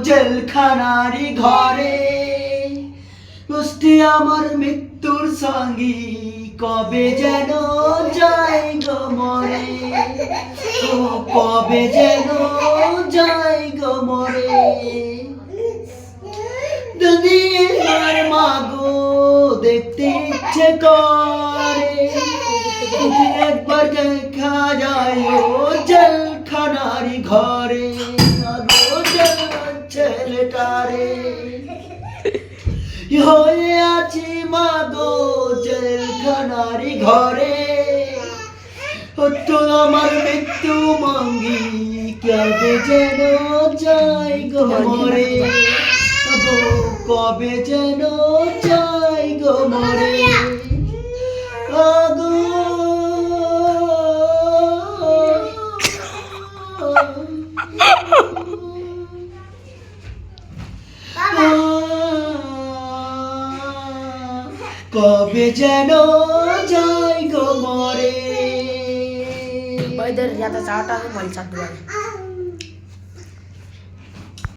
জেলখানারি ঘরে কুষ্টি আমার মৃত্যুর সঙ্গী কবে যেন যাই গো মরে ও কবে যেন যাই গো মরে যদি আর মাগো দেখতে ইচ্ছে করে যদি একবার দেখা যায় ও জেলখানারি ঘরে আগো ছেলেটারে হয়ে আছি মাগো জেলখানারি ঘরে তো আমার মৃত্যু মঙ্গি কবে যেন যাই গো মরে গো কবে যেন যাই গো মরে আগো কবে যেন যাই গো মরে इधर ज्यादा चाटा है मल चाट